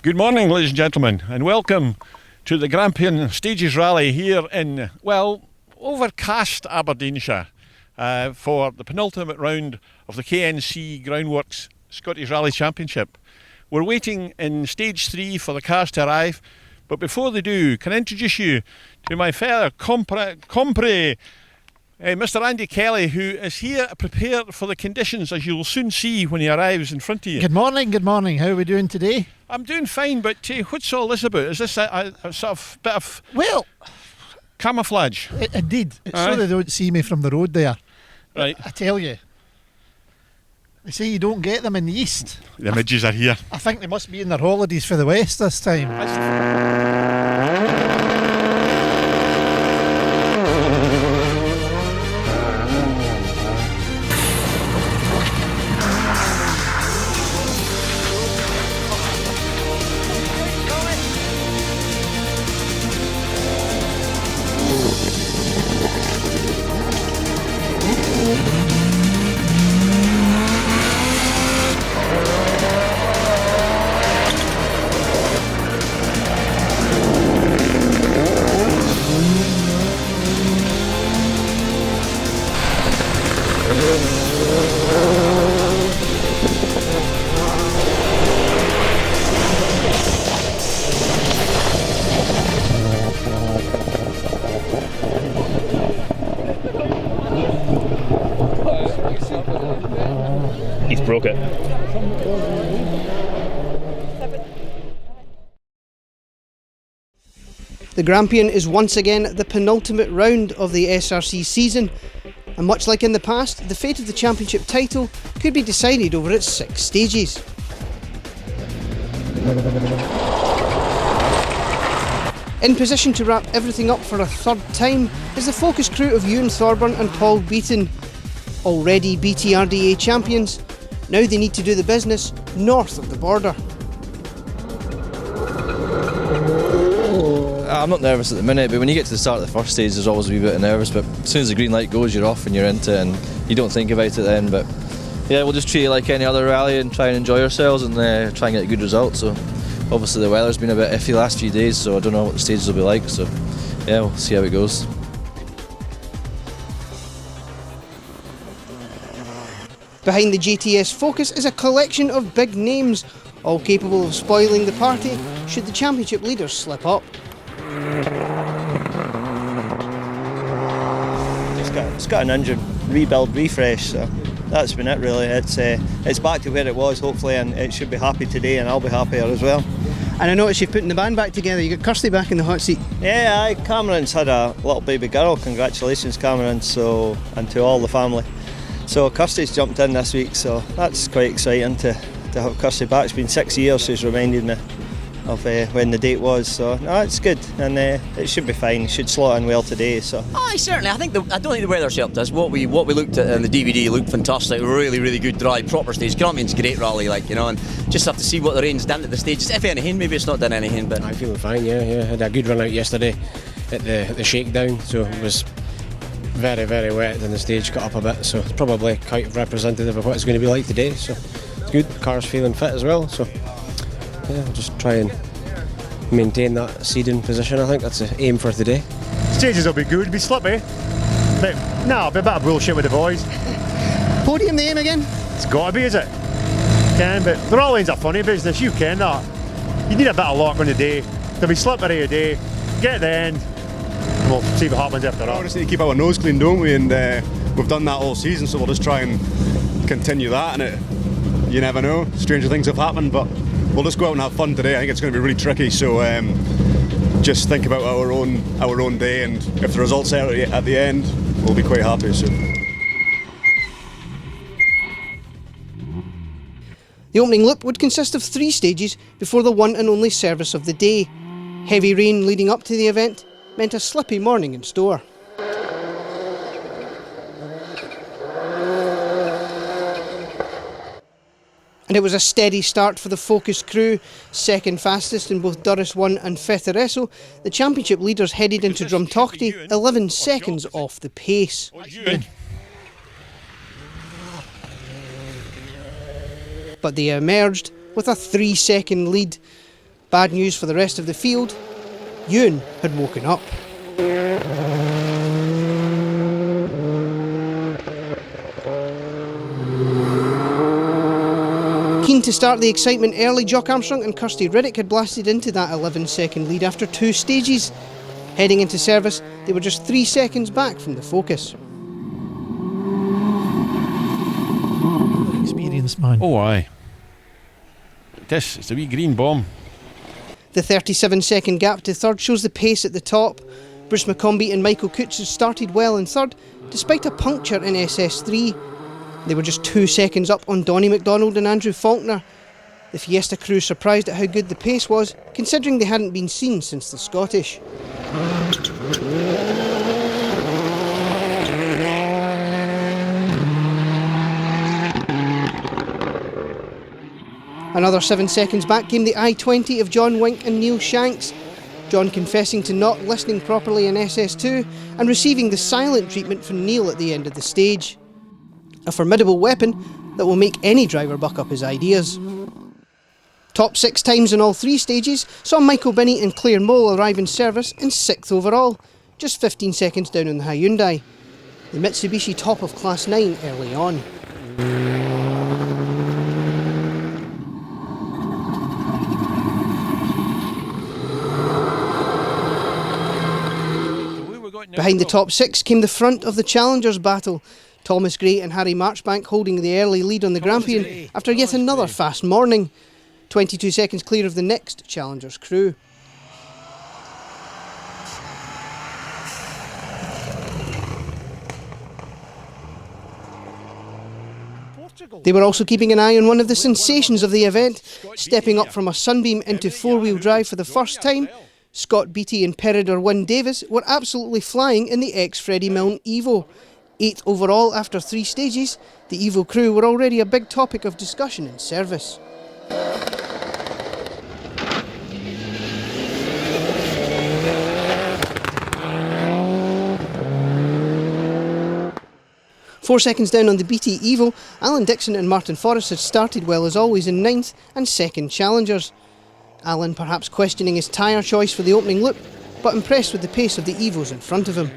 Good morning, ladies and gentlemen, and welcome to the Grampian Stages Rally here in, well, overcast Aberdeenshire for the penultimate round of the KNC Groundworks Scottish Rally Championship. We're waiting in stage 3 for the cars to arrive, but before they do, can I introduce you to my fellow compre, Mr. Andy Kelly, who is here prepared for the conditions, as you'll soon see when he arrives in front of you. Good morning. How are we doing today? I'm doing fine, but what's all this about? Is this a sort of bit of camouflage? Indeed. It's so they don't see me from the road there. Right. I tell you. They say you don't get them in the east. The midges are here. I think they must be in their holidays for the west this time. He's broke it. The Grampian is once again the penultimate round of the SRC season, and much like in the past, the fate of the championship title could be decided over its 6 stages. In position to wrap everything up for a third time is the focus crew of Ewan Thorburn and Paul Beaton. Already BTRDA champions, now they need to do the business north of the border. I'm not nervous at the minute, but when you get to the start of the first stage there's always a wee bit of nervous, but as soon as the green light goes you're off and you're into it and you don't think about it then. But yeah, we'll just treat it like any other rally and try and enjoy ourselves and try and get a good result. So obviously the weather's been a bit iffy the last few days, so I don't know what the stages will be like, so yeah, we'll see how it goes. Behind the GTS Focus is a collection of big names, all capable of spoiling the party should the championship leaders slip up. It's got an engine rebuild, refresh, so that's been it really. It's back to where it was hopefully, and it should be happy today and I'll be happier as well. And I noticed you've putting the band back together. You got Kirsty back in the hot seat. Yeah, Cameron's had a little baby girl. Congratulations, Cameron, and to all the family. So Kirsty's jumped in this week, so that's quite exciting to have Kirsty back. It's been 6 years, she's reminded me of when the date was, so no, it's good, and it should be fine. It should slot in well today. So. Aye, certainly. I don't think the weather's helped us. What we looked at in the DVD looked fantastic. Really good dry, proper stage. Grampian's great rally, and just have to see what the rain's done at the stages. If anything, maybe it's not done anything, but I'm feeling fine. Yeah. Had a good run out yesterday at the shakedown, so it was very wet, and the stage got up a bit, so it's probably quite representative of what it's going to be like today. So it's good. The car's feeling fit as well, so yeah, I'll just try and maintain that seeding position. I think that's the aim for today. Stages will be good, it'll be slippy, but no, it'll be a bit of bullshit with the boys. Podium the aim again? It's got to be, is it? But the rallying's a funny business, you ken that. You need a bit of luck on the day. There'll be slippery a day, get the end, and we'll see what happens after that. We just need to keep our nose clean, don't we? And we've done that all season, so we'll just try and continue that, and you never know, stranger things have happened, but we'll just go out and have fun today. I think it's going to be really tricky, so just think about our own day, and if the results are at the end, we'll be quite happy. So. The opening loop would consist of 3 stages before the one and only service of the day. Heavy rain leading up to the event meant a slippy morning in store. And it was a steady start for the Focus crew, second fastest in both Durris 1 and Fetteresso. The championship leaders headed into Drumtochty 11 seconds off the pace. But they emerged with a 3-second lead. Bad news for the rest of the field, Ewan had woken up. Keen to start the excitement early, Jock Armstrong and Kirsty Riddick had blasted into that 11-second lead after 2 stages. Heading into service, they were just 3 seconds back from the focus. Experienced man. Oh aye. This is the wee green bomb. The 37-second gap to third shows the pace at the top. Bruce McCombie and Michael Cooch had started well in third, despite a puncture in SS3. They were just 2 seconds up on Donnie McDonald and Andrew Faulkner. The Fiesta crew surprised at how good the pace was, considering they hadn't been seen since the Scottish. Another 7 seconds back came the I-20 of John Wink and Neil Shanks. John confessing to not listening properly in SS2 and receiving the silent treatment from Neil at the end of the stage. A formidable weapon that will make any driver buck up his ideas. Top 6 times in all 3 stages saw Michael Binney and Claire Mole arrive in service in 6th overall, just 15 seconds down on the Hyundai. The Mitsubishi top of Class 9 early on. Behind the top 6 came the front of the Challengers battle. Thomas Gray and Harry Marchbank holding the early lead on the Grampian after yet another fast morning. 22 seconds clear of the next Challengers crew. They were also keeping an eye on one of the sensations of the event. Stepping up from a Sunbeam into 4-wheel drive for the first time, Scott Beattie and Peredur Wynne Davis were absolutely flying in the ex-Freddie Milne Evo. 8th overall after 3 stages, the Evo crew were already a big topic of discussion in service. Four seconds down on the BT Evo, Alan Dixon and Martin Forrest had started well as always in 9th and 2nd Challengers. Alan perhaps questioning his tyre choice for the opening loop, but impressed with the pace of the Evos in front of him.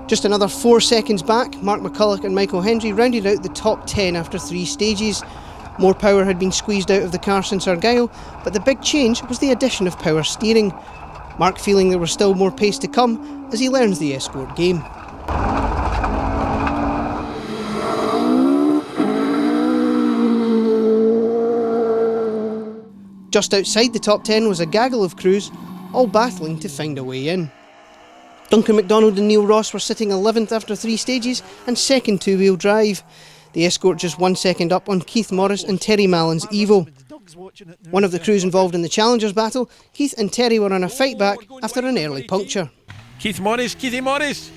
Just another 4 seconds back, Mark McCulloch and Michael Hendry rounded out the top 10 after 3 stages. More power had been squeezed out of the car since Argyll, but the big change was the addition of power steering. Mark feeling there was still more pace to come as he learns the Escort game. Just outside the top 10 was a gaggle of crews, all battling to find a way in. Duncan MacDonald and Neil Ross were sitting 11th after 3 stages and 2nd 2-wheel drive. The Escort just 1 second up on Keith Morris and Terry Mallon's Evo. One of the crews involved in the Challengers battle, Keith and Terry were on a fight back after an early puncture. Keithy Morris!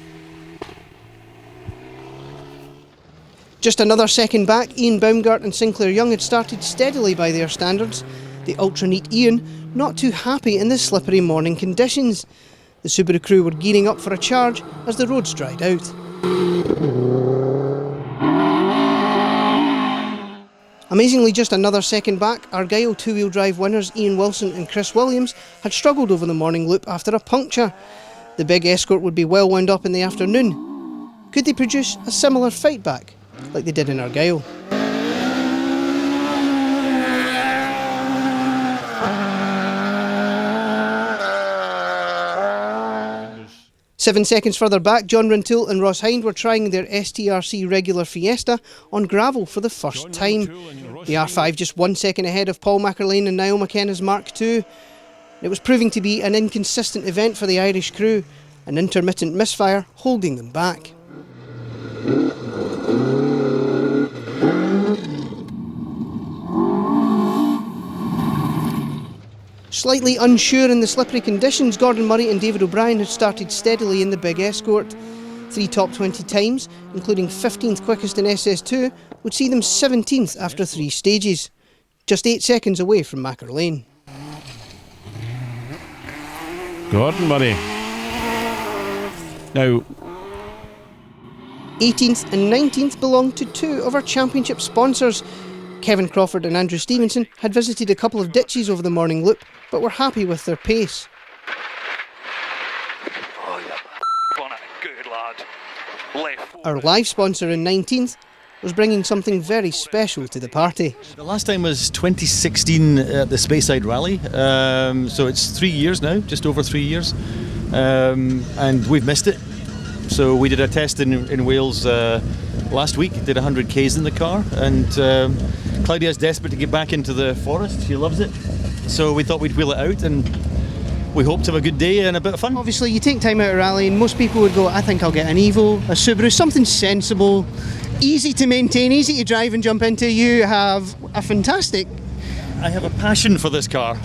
Just another second back, Ian Baumgart and Sinclair Young had started steadily by their standards. The ultra-neat Ian not too happy in the slippery morning conditions. The Subaru crew were gearing up for a charge as the roads dried out. Amazingly, just another second back, Argyll 2-wheel drive winners Ian Wilson and Chris Williams had struggled over the morning loop after a puncture. The big Escort would be well wound up in the afternoon. Could they produce a similar fight back, like they did in Argyll? 7 seconds further back, John Rintoul and Ross Hind were trying their STRC regular Fiesta on gravel for the first time. The R5 just 1 second ahead of Paul McErlane and Niall McKenna's Mark II. It was proving to be an inconsistent event for the Irish crew. an intermittent misfire holding them back. Slightly unsure in the slippery conditions, Gordon Murray and David O'Brien had started steadily in the big escort. 3 top 20 times, including 15th quickest in SS2, would see them 17th after 3 stages, just 8 seconds away from Macker Lane. Gordon Murray. Now, 18th and 19th belonged to 2 of our championship sponsors. Kevin Crawford and Andrew Stevenson had visited a couple of ditches over the morning loop, but were happy with their pace. Oh, yeah. Good lad. Left. Our live sponsor in 19th was bringing something very special to the party. The last time was 2016 at the Speyside Rally, so it's 3 years now, just over 3 years, and we've missed it. So we did a test in Wales last week, did 100 Ks in the car, and Claudia's desperate to get back into the forest, she loves it. So we thought we'd wheel it out, and we hope to have a good day and a bit of fun. Obviously you take time out of rally and most people would go, I think I'll get an Evo, a Subaru, something sensible, easy to maintain, easy to drive and jump into. You have a fantastic... I have a passion for this car.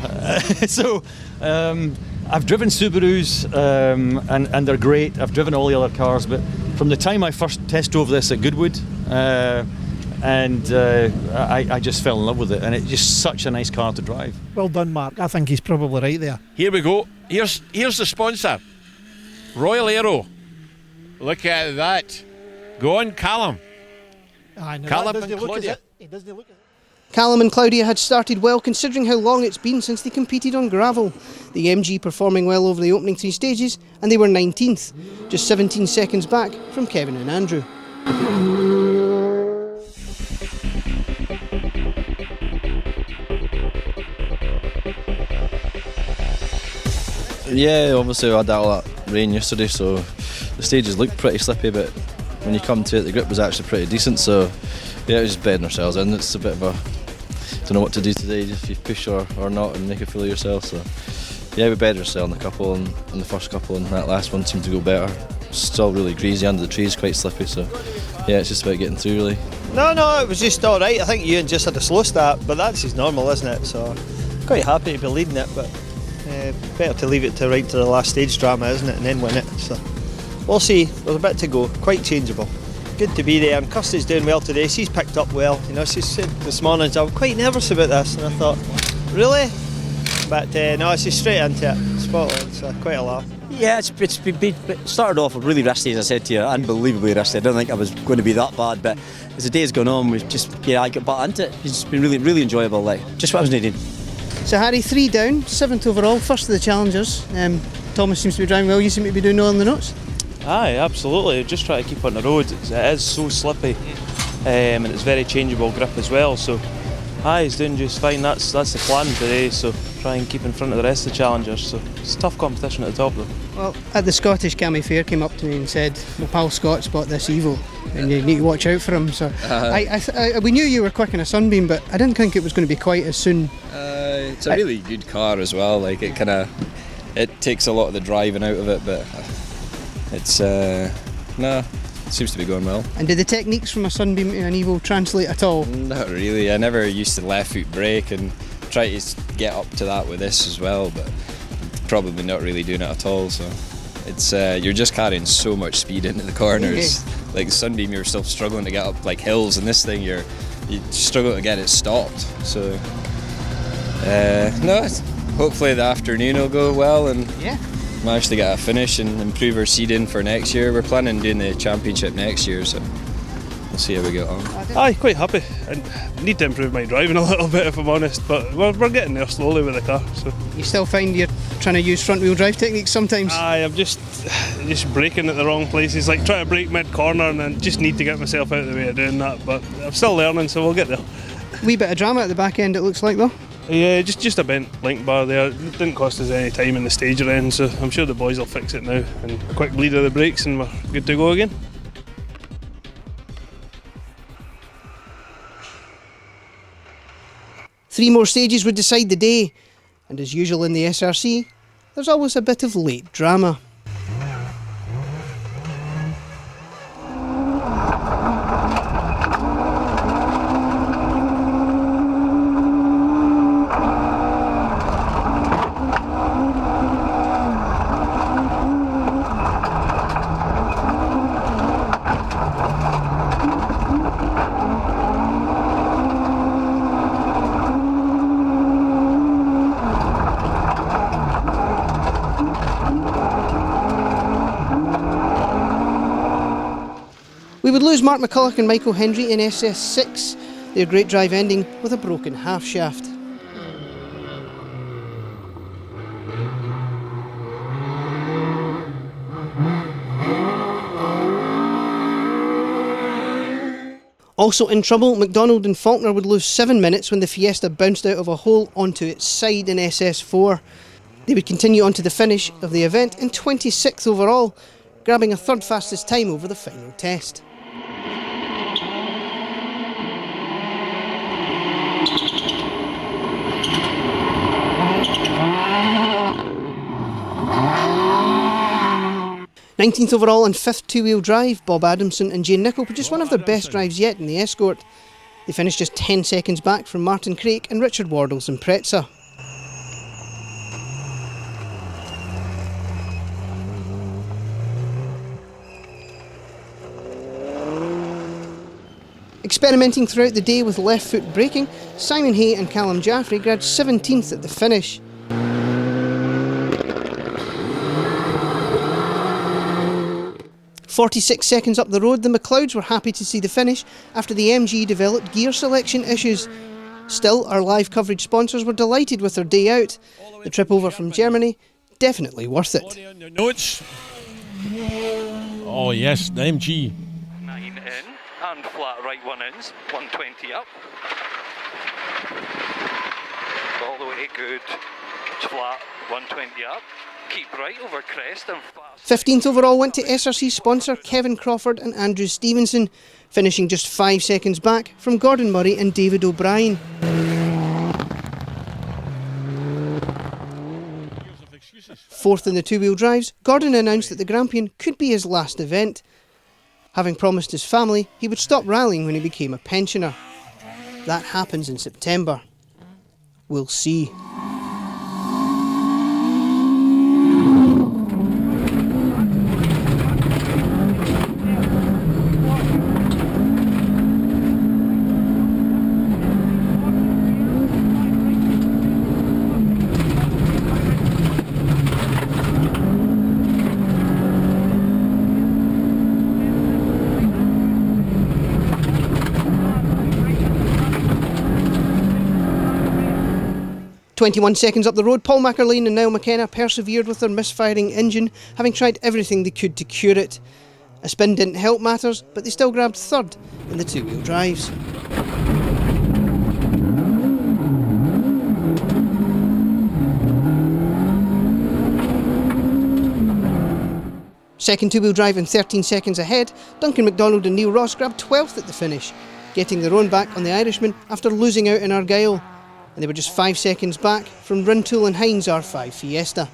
So I've driven Subarus and they're great. I've driven all the other cars, but from the time I first test drove this at Goodwood, I just fell in love with it, and it's just such a nice car to drive. Well done, Mark. I think he's probably right there. here we go. Here's the sponsor. Royal Aero. Look at that. Go on, Callum. I know. Callum Doesn't and he look as Claudia. it? He doesn't look as it. Callum and Claudia had started well considering how long it's been since they competed on gravel. The MG performing well over the opening 3 stages, and they were 19th, just 17 seconds back from Kevin and Andrew. Yeah, obviously we had all that rain yesterday, so the stages looked pretty slippy, but when you come to it, the grip was actually pretty decent, so yeah, it was just bedding ourselves in. It's a bit of a, don't know what to do today, if you push or not and make a fool of yourself, so yeah, we bedded ourselves in a couple, and in the first couple, and that last one seemed to go better. Still really greasy under the trees, quite slippy, so yeah, it's just about getting through really. No, it was just alright. I think Ewan just had a slow start, but that's his normal, isn't it? So quite happy to be leading it, but better to leave it to right to the last stage drama, isn't it, and then win it. So we'll see. There's a bit to go. Quite changeable. Good to be there, and Kirsty's doing well today. She's picked up well. You know, she said this morning, I'm quite nervous about this, and I thought, really? But no, she's straight into it. Spot on. So quite a laugh. Yeah, it's been started off really risky, as I said to you, unbelievably risky. I don't think I was going to be that bad, but as the day's gone on, we've just I got back into it. It's been really enjoyable, like just what I was needing. So Harry, 3 down, 7th overall, first of the challengers. Thomas seems to be driving well, you seem to be doing well on the notes. Aye, absolutely. Just try to keep on the road. It is so slippy, and it's very changeable grip as well. So, aye, he's doing just fine. That's the plan today. So try and keep in front of the rest of the challengers. So it's a tough competition at the top though. Well, at the Scottish Cammy Fair came up to me and said, my pal Scott's bought this Evo and you need to watch out for him. So we knew you were quick in a sunbeam, but I didn't think it was going to be quite as soon. It's a really good car as well. Like it takes a lot of the driving out of it, but it's it seems to be going well. And did the techniques from a sunbeam to an Evo translate at all? Not really. I never used to left foot brake and try to get up to that with this as well, but probably not really doing it at all. So it's you're just carrying so much speed into the corners. Okay. Like sunbeam, you're still struggling to get up like hills, and this thing you struggle to get it stopped. So hopefully the afternoon will go well and manage to get a finish and improve our seeding for next year. We're planning on doing the championship next year, so we'll see how we get on. Aye, quite happy. I need to improve my driving a little bit, if I'm honest, but we're getting there slowly with the car. So you still find you're trying to use front wheel drive techniques sometimes? Aye, I'm just braking at the wrong places, like trying to brake mid corner, and I just need to get myself out of the way of doing that. But I'm still learning, so we'll get there. Wee bit of drama at the back end, it looks like though. Yeah, just a bent link bar there. It didn't cost us any time in the stage end, so I'm sure the boys will fix it now. And a quick bleed of the brakes and we're good to go again. Three more stages would decide the day, and as usual in the SRC, there's always a bit of late drama. We would lose Mark McCulloch and Michael Hendry in SS6, their great drive ending with a broken half shaft. Also in trouble, McDonald and Faulkner would lose 7 minutes when the Fiesta bounced out of a hole onto its side in SS4. They would continue on to the finish of the event in 26th overall, grabbing a third fastest time over the final test. Nineteenth overall and 5th two-wheel drive, Bob Adamson and Jane Nichol produced one of their best drives yet in the Escort. They finished just 10 seconds back from Martin Craik and Richard Wardles and Pretza. Experimenting throughout the day with left foot braking, Simon Hay and Callum Jaffrey grabbed 17th at the finish. "46 seconds up the road, the McLeods were happy to see the finish after the MG developed gear selection issues. Still, our live coverage sponsors were delighted with their day out. The trip over from Germany, definitely worth it." Notes. Oh yes, the MG. 9 in and flat right 1 ins, 120 up. All the way good. Flat 120 up. Keep right over crest and fast. 15th overall went to SRC sponsor Kevin Crawford and Andrew Stevenson, finishing just 5 seconds back from Gordon Murray and David O'Brien. Fourth in the two-wheel drives, Gordon announced that the Grampian could be his last event. Having promised his family he would stop rallying when he became a pensioner. That happens in September. We'll see. "21 seconds up the road, Paul McArleen and Niall McKenna persevered with their misfiring engine, having tried everything they could to cure it. A spin didn't help matters, but they still grabbed third in the two-wheel drives. Second two-wheel drive and 13 seconds ahead, Duncan MacDonald and Neil Ross grabbed 12th at the finish, getting their own back on the Irishman after losing out in Argyll. And they were just 5 seconds back from Rintoul and Hines' R5 Fiesta.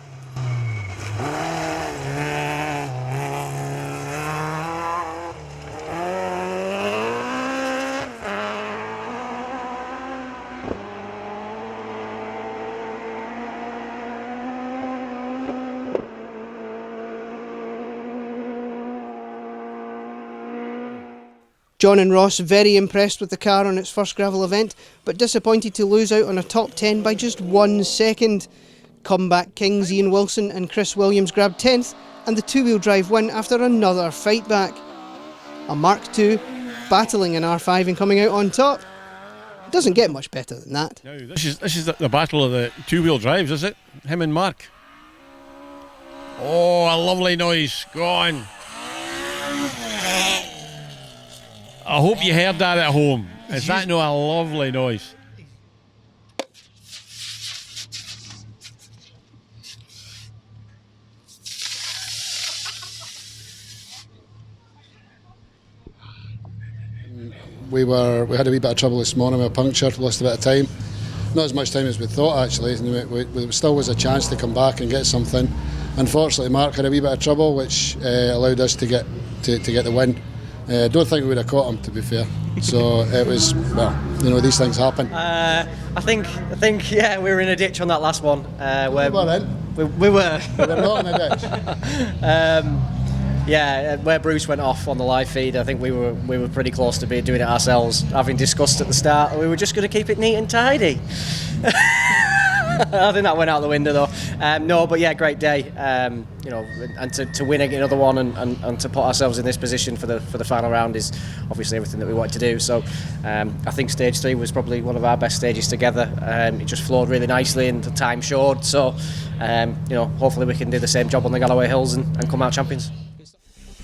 John and Ross very impressed with the car on its first gravel event, but disappointed to lose out on a top 10 by just 1 second. Comeback kings Ian Wilson and Chris Williams grabbed 10th, and the two-wheel drive win after another fight back. A Mark II battling an R5 and coming out on top. Doesn't get much better than that. Now this is the battle of the two-wheel drives, is it? Him and Mark. Oh, a lovely noise. Go on. I hope you heard that at home. Is that not a lovely noise? We had a wee bit of trouble this morning with a puncture, lost a bit of time. Not as much time as we thought actually. There still was a chance to come back and get something. Unfortunately Mark had a wee bit of trouble which allowed us to get the win. Don't think we would have caught him, to be fair. So it was, well, you know, these things happen. I think, yeah, we were in a ditch on that last one. We were in. We were. We were not in a ditch. Yeah, where Bruce went off on the live feed, I think we were pretty close to doing it ourselves, having discussed at the start. We were just going to keep it neat and tidy. I think that went out the window though. No, but yeah, great day. You know, and to win another one and to put ourselves in this position for the final round is obviously everything that we wanted to do. So I think stage 3 was probably one of our best stages together. It just flowed really nicely and the time showed. So you know, hopefully we can do the same job on the Galloway Hills and come out champions.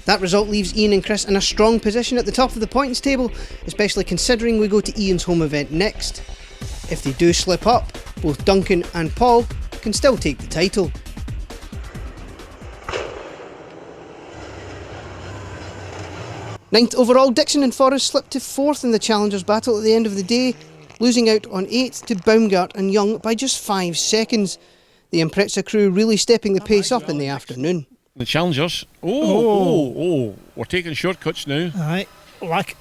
That result leaves Ian and Chris in a strong position at the top of the points table, especially considering we go to Ian's home event next. If they do slip up, both Duncan and Paul can still take the title. Ninth overall, Dixon and Forrest slipped to 4th in the Challengers battle at the end of the day, losing out on 8th to Baumgart and Young by just 5 seconds. The Impreza crew really stepping the pace up in the afternoon. The Challengers. We're taking shortcuts now. Aye,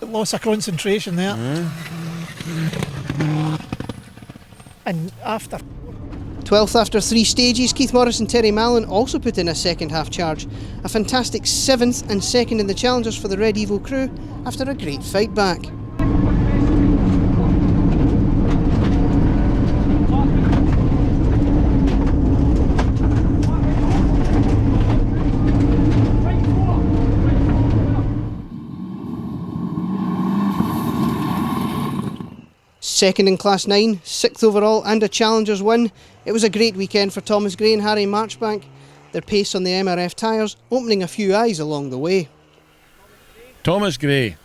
loss of concentration there. And after 12th after 3 stages, Keith Morris and Terry Mallon also put in a second half charge. A fantastic 7th and 2nd in the Challengers for the Red Evo crew after a great fight back. Second in Class 9, 6th overall and a Challengers win. It was a great weekend for Thomas Gray and Harry Marchbank. Their pace on the MRF tyres opening a few eyes along the way. Thomas Gray.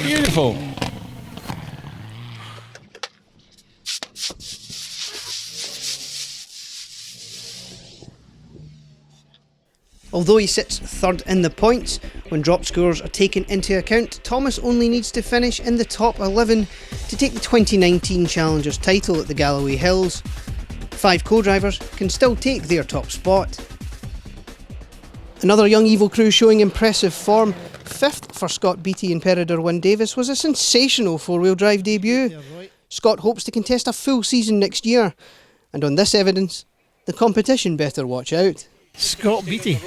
Beautiful. Although he sits 3rd in the points, when drop scores are taken into account, Thomas only needs to finish in the top 11 to take the 2019 Challengers title at the Galloway Hills. 5 co-drivers can still take their top spot. Another young Evo crew showing impressive form. 5th for Scott Beattie and Peredur Wynne-Davis was a sensational 4-wheel drive debut. Scott hopes to contest a full season next year, and on this evidence, the competition better watch out. Scott Beattie.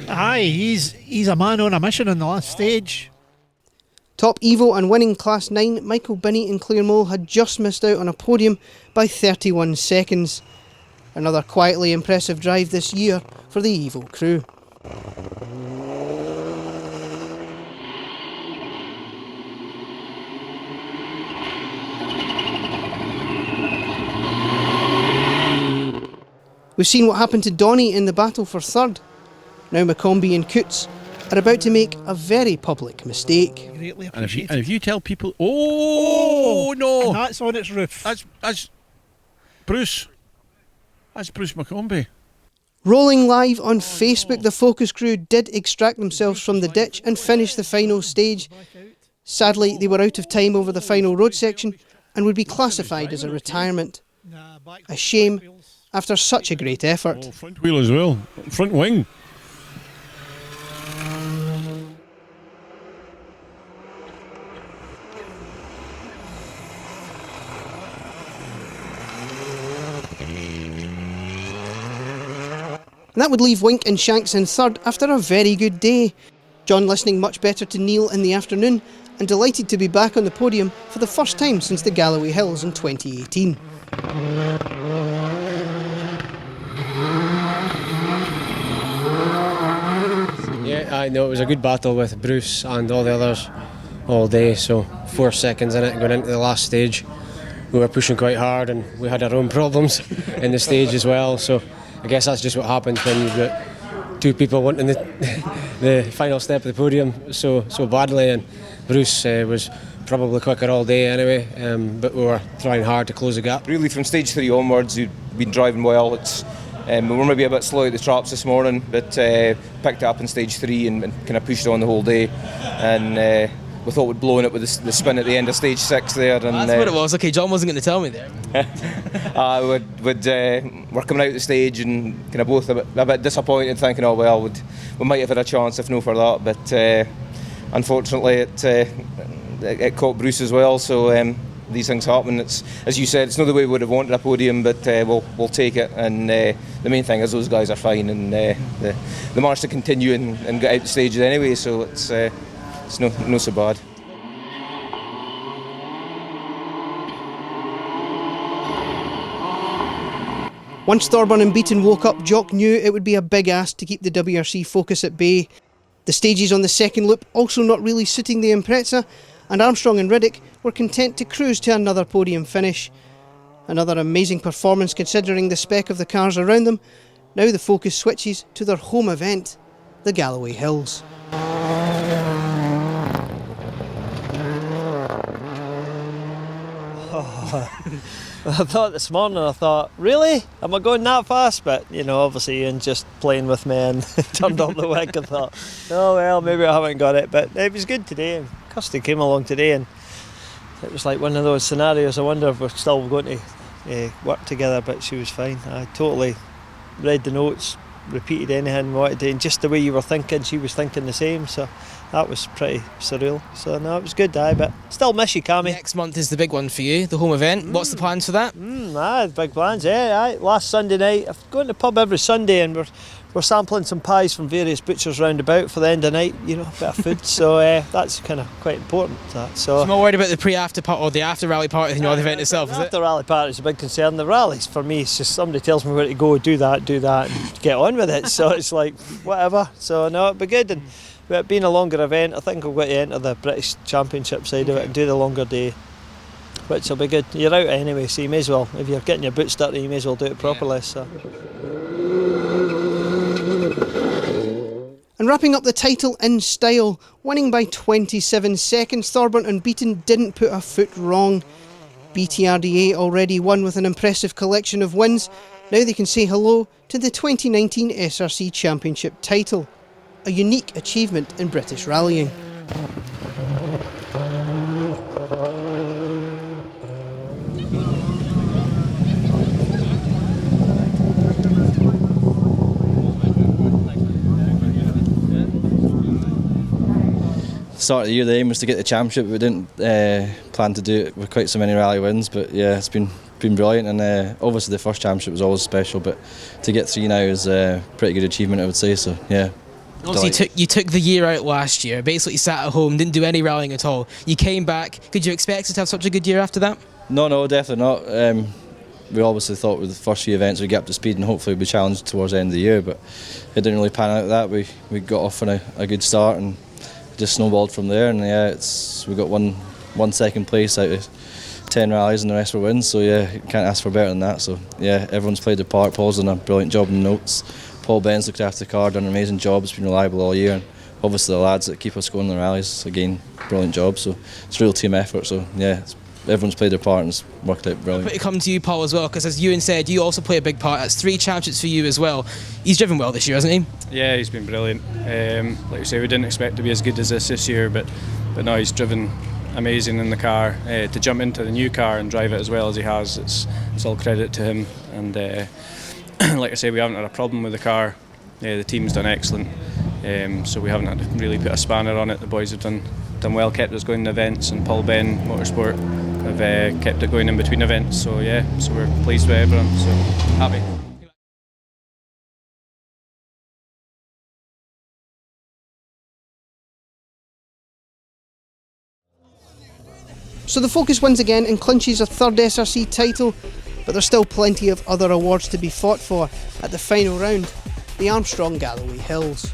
Aye, he's a man on a mission on the last stage. Top Evo and winning Class 9, Michael Binney and Claire Mole had just missed out on a podium by 31 seconds. Another quietly impressive drive this year for the Evo crew. We've seen what happened to Donny in the battle for 3rd. Now McCombie and Coots are about to make a very public mistake. And if you tell people, no, and that's on its roof. That's Bruce. That's Bruce McCombie. Rolling live on Facebook, the Focus crew did extract themselves from the ditch and finish the final stage. Sadly, they were out of time over the final road section and would be classified as a retirement. A shame after such a great effort. Front wheel as well, front wing. And that would leave Wink and Shanks in 3rd after a very good day. John listening much better to Neil in the afternoon and delighted to be back on the podium for the first time since the Galloway Hills in 2018. Yeah, I know it was a good battle with Bruce and all the others all day, so 4 seconds in it going into the last stage. We were pushing quite hard and we had our own problems in the stage as well, so I guess that's just what happens when you've got 2 people wanting the final step of the podium so badly, and Bruce was probably quicker all day anyway, but we were trying hard to close the gap. Really from stage 3 onwards we've been driving well. We were maybe a bit slow at the traps this morning, but picked it up in stage 3 and kind of pushed on the whole day, and we thought we'd blown it with the spin at the end of stage 6 there. And that's what it was. Okay, John wasn't going to tell me there. We're coming out the stage and kind of both a bit disappointed, thinking, oh well, we might have had a chance if no for that, but unfortunately it caught Bruce as well. So these things happen. It's, as you said, it's not the way we would have wanted a podium, but we'll take it. And the main thing is those guys are fine, and they managed to continue and get out the stages anyway. So it's no so bad. Once Thorburn and Beaton woke up, Jock knew it would be a big ask to keep the WRC focus at bay. The stages on the second loop also not really suiting the Impreza, and Armstrong and Riddick were content to cruise to another podium finish. Another amazing performance considering the spec of the cars around them. Now the focus switches to their home event, the Galloway Hills. I thought this morning, really? Am I going that fast? But, obviously Ian just playing with me and turned up the wig and thought, oh well, maybe I haven't got it. But it was good today, and Kirsty came along today, and it was like one of those scenarios. I wonder if we're still going to work together, but she was fine. I totally read the notes, repeated anything we wanted to, and just the way you were thinking, she was thinking the same, so that was pretty surreal. So no, it was good, but still miss you, Cammy. Next month is the big one for you, the home event. What's the plans for that? Big plans, last Sunday night, I'm going to the pub every Sunday, and we're sampling some pies from various butchers round about for the end of the night, a bit of food, so that's kind of quite important. So I'm more worried about the pre-after part or the after rally part than the event itself, is it? The rally part is a big concern. The rallies for me, it's just somebody tells me where to go, do that, and get on with it. So it's like whatever. So no, it'll be good. And it being a longer event, I think I've got to enter the British Championship side of it and do the longer day, which will be good. You're out anyway, so you may as well, if you're getting your boots dirty, you may as well do it properly. So. And wrapping up the title in style, winning by 27 seconds, Thorburn and Beaton didn't put a foot wrong. BTRDA already won with an impressive collection of wins. Now they can say hello to the 2019 SRC Championship title, a unique achievement in British rallying. Start of the year, the aim was to get the championship. We didn't plan to do it with quite so many rally wins, but yeah, it's been brilliant. And obviously the first championship was always special, but to get 3 now is a pretty good achievement, I would say. So yeah. Obviously you took the year out last year, basically sat at home, didn't do any rallying at all. You came back. Could you expect to have such a good year after that? No, definitely not. We obviously thought with the first few events we'd get up to speed and hopefully we'd be challenged towards the end of the year, but it didn't really pan out like that. We got off on a good start and just snowballed from there, and yeah, we got one second place out of 10 rallies and the rest were wins, so yeah, you can't ask for better than that. So yeah, everyone's played their part. Paul's done a brilliant job in the notes. Paul Ben's looked after the car, done an amazing job, it's been reliable all year, and obviously the lads that keep us going in the rallies, again, brilliant job, so it's a real team effort, so yeah, everyone's played their part and it's worked out brilliant. But it comes to you, Paul, as well, because as Ewan said, you also play a big part. That's 3 championships for you as well. He's driven well this year, hasn't he? Yeah, he's been brilliant. Like you say, we didn't expect to be as good as this year, but no, he's driven amazing in the car. To jump into the new car and drive it as well as he has, it's all credit to him. And like I say, we haven't had a problem with the car. The team's done excellent, so we haven't had to really put a spanner on it. The boys have done well, kept us going in events, and Paul Ben Motorsport have kept it going in between events. So yeah, so we're pleased with everyone. So happy. So the Focus wins again and clinches a 3rd SRC title, but there's still plenty of other awards to be fought for at the final round, the Armstrong Galloway Hills.